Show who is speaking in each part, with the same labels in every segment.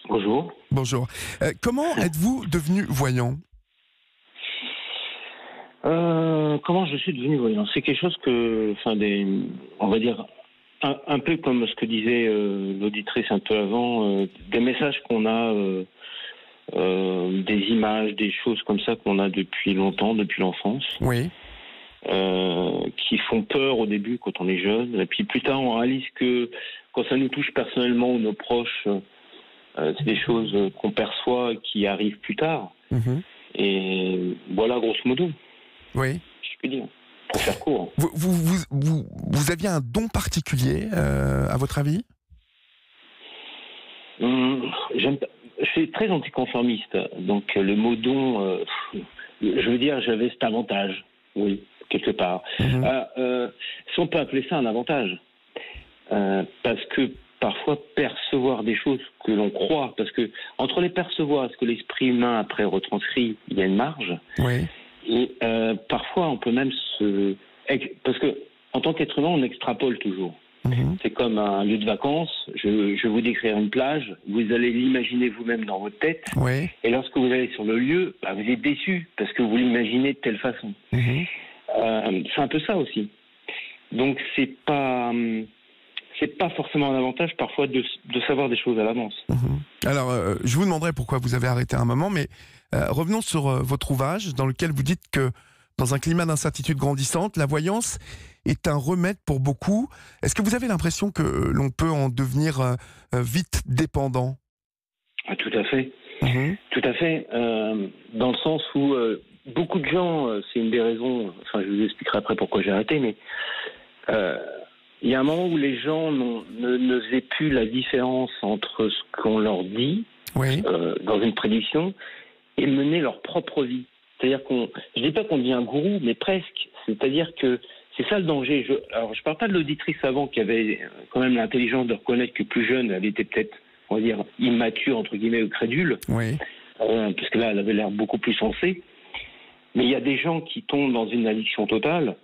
Speaker 1: Bonjour.
Speaker 2: Bonjour. Comment êtes-vous devenu voyant?
Speaker 1: Comment je suis devenu voyant? C'est quelque chose que, on va dire, un peu comme ce que disait l'auditrice un peu avant, des messages qu'on a, des images, des choses comme ça qu'on a depuis longtemps, depuis l'enfance,
Speaker 2: Oui.
Speaker 1: qui font peur au début quand on est jeune, et puis plus tard on réalise que quand ça nous touche personnellement ou nos proches, c'est des choses qu'on perçoit et qui arrivent plus tard.
Speaker 2: Mhm.
Speaker 1: Et voilà, grosso modo,
Speaker 2: Oui.
Speaker 1: si je puis dire, pour faire court.
Speaker 2: Vous aviez un don particulier, à votre avis?
Speaker 1: J'aime pas- Je suis très anticonformiste, donc le mot don, je veux dire, j'avais cet avantage, oui, quelque part.
Speaker 2: Mhm.
Speaker 1: Si on peut appeler ça un avantage, parce que parfois percevoir des choses que l'on croit, parce que entre les percevoir et ce que l'esprit humain après retranscrit, il y a une marge.
Speaker 2: Oui.
Speaker 1: Et parfois, on peut même parce que en tant qu'être humain, on extrapole toujours.
Speaker 2: Mhm.
Speaker 1: C'est comme un lieu de vacances. Je vais vous décrire une plage. Vous allez l'imaginer vous-même dans votre tête.
Speaker 2: Oui.
Speaker 1: Et lorsque vous allez sur le lieu, vous êtes déçu parce que vous l'imaginez de telle façon.
Speaker 2: Mhm.
Speaker 1: C'est un peu ça aussi. Donc c'est pas forcément un avantage parfois de savoir des choses à l'avance.
Speaker 2: Mhm. Alors, je vous demanderai pourquoi vous avez arrêté un moment, mais revenons sur votre ouvrage dans lequel vous dites que dans un climat d'incertitude grandissante, la voyance est un remède pour beaucoup. Est-ce que vous avez l'impression que l'on peut en devenir vite dépendant?
Speaker 1: Ah, tout à fait.
Speaker 2: Mhm.
Speaker 1: Tout à fait. Dans le sens où beaucoup de gens, c'est une des raisons, je vous expliquerai après pourquoi j'ai arrêté, mais il y a un moment où les gens ne faisaient plus la différence entre ce qu'on leur dit
Speaker 2: Oui.
Speaker 1: dans une prédiction et mener leur propre vie. C'est-à-dire je dis pas qu'on devient un gourou, mais presque. C'est-à-dire que c'est ça le danger. Je parle pas de l'auditrice avant qui avait quand même l'intelligence de reconnaître que plus jeune, elle était peut-être, on va dire, immature, entre guillemets, ou crédule,
Speaker 2: Oui.
Speaker 1: parce que là, elle avait l'air beaucoup plus sensée. Mais il y a des gens qui tombent dans une addiction totale,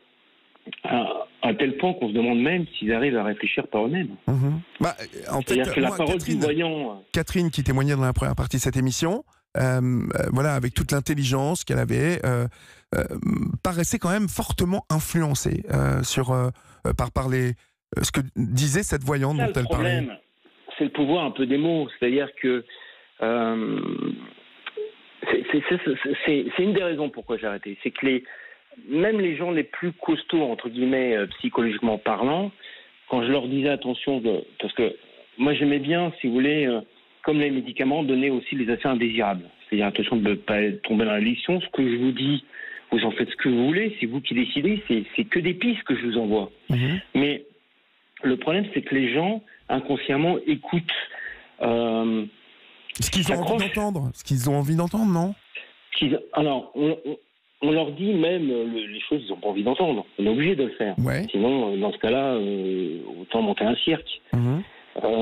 Speaker 1: à tel point qu'on se demande même s'ils arrivent à réfléchir par eux-mêmes.
Speaker 2: Mhm. En fait,
Speaker 1: C'est-à-dire que la
Speaker 2: moi,
Speaker 1: parole du voyant...
Speaker 2: Catherine, qui témoignait dans la première partie de cette émission, voilà, avec toute l'intelligence qu'elle avait, paraissait quand même fortement influencée par ce que disait cette voyante
Speaker 1: C'est ça
Speaker 2: dont
Speaker 1: le
Speaker 2: elle parlait.
Speaker 1: problème, c'est le pouvoir un peu des mots. C'est-à-dire que c'est une des raisons pourquoi j'ai arrêté. C'est que même les gens les plus costauds, entre guillemets, psychologiquement parlant, quand je leur disais attention, parce que moi j'aimais bien, si vous voulez, comme les médicaments, donner aussi les effets indésirables. C'est-à-dire attention de ne pas tomber dans l'addiction. Ce que je vous dis, vous en faites ce que vous voulez, c'est vous qui décidez, c'est que des pistes que je vous envoie.
Speaker 2: Mhm.
Speaker 1: Mais le problème, c'est que les gens, inconsciemment, écoutent.
Speaker 2: Ce qu'ils ont envie d'entendre, non?
Speaker 1: Alors, on leur dit même les choses qu'ils n'ont pas envie d'entendre. On est obligé de le faire.
Speaker 2: Ouais.
Speaker 1: Sinon, dans ce cas-là, autant monter un cirque.
Speaker 2: Mhm.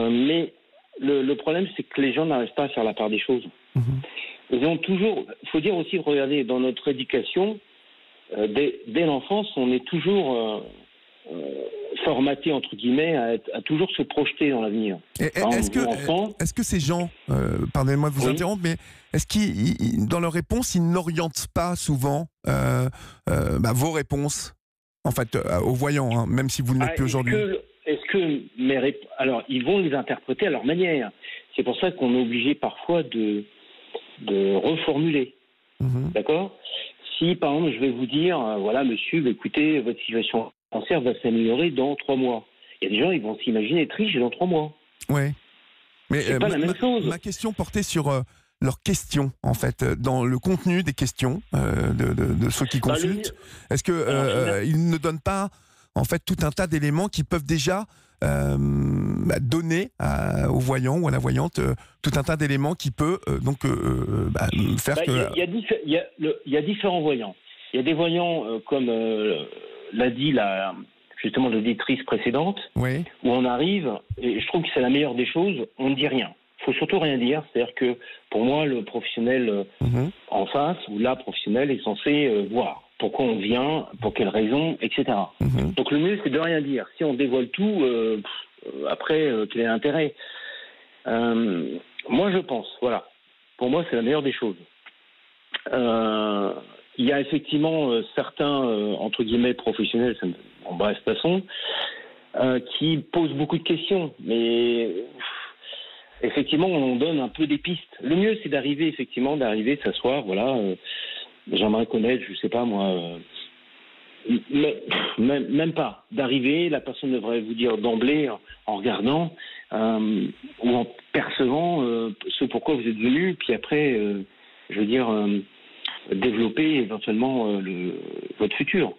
Speaker 1: Mais le problème, c'est que les gens n'arrivent pas à faire la part des choses.
Speaker 2: Mhm.
Speaker 1: Ils ont toujours... Il faut dire aussi, regardez, dans notre éducation, dès l'enfance, on est toujours formaté, entre guillemets, à toujours se projeter dans l'avenir.
Speaker 2: Est-ce que ces gens, pardonnez-moi de vous interrompre, mais est-ce qu'ils, dans leurs réponses, ils n'orientent pas souvent vos réponses, en fait, aux voyants, hein, même si vous ne l'êtes plus aujourd'hui?
Speaker 1: Alors, ils vont les interpréter à leur manière. C'est pour ça qu'on est obligé parfois de reformuler.
Speaker 2: Mhm.
Speaker 1: D'accord? Si, par exemple, je vais vous dire, voilà, monsieur, écoutez, votre situation de cancer va s'améliorer dans 3 mois. Il y a des gens, ils vont s'imaginer être riches dans 3 mois.
Speaker 2: Oui. Mais
Speaker 1: c'est pas la même chose.
Speaker 2: Ma question portait sur leurs questions, en fait, dans le contenu des questions de ceux qui consultent. Est-ce que ils ne donnent pas, en fait, tout un tas d'éléments qui peuvent déjà donner au voyant ou à la voyante tout un tas d'éléments qui peut faire que...
Speaker 1: Il y a différents voyants. Il y a des voyants, comme l'a dit justement l'auditrice précédente,
Speaker 2: oui,
Speaker 1: où on arrive, et je trouve que c'est la meilleure des choses, on ne dit rien. Il faut surtout rien dire. C'est-à-dire que, pour moi, le professionnel en face, ou la professionnelle, est censé voir pourquoi on vient, pour quelles raisons, etc. Donc le mieux, c'est de rien dire. Si on dévoile tout, après, quel est l'intérêt? Moi, je pense, voilà. Pour moi, c'est la meilleure des choses. Il y a effectivement certains, entre guillemets, professionnels, en bref, façon, qui posent beaucoup de questions. Mais effectivement, on donne un peu des pistes. Le mieux, c'est d'arriver, de s'asseoir, voilà. J'aimerais connaître, je sais pas moi, même pas. D'arriver, la personne devrait vous dire d'emblée, en regardant, ou en percevant ce pourquoi vous êtes venu, puis après, je veux dire, développer éventuellement votre futur.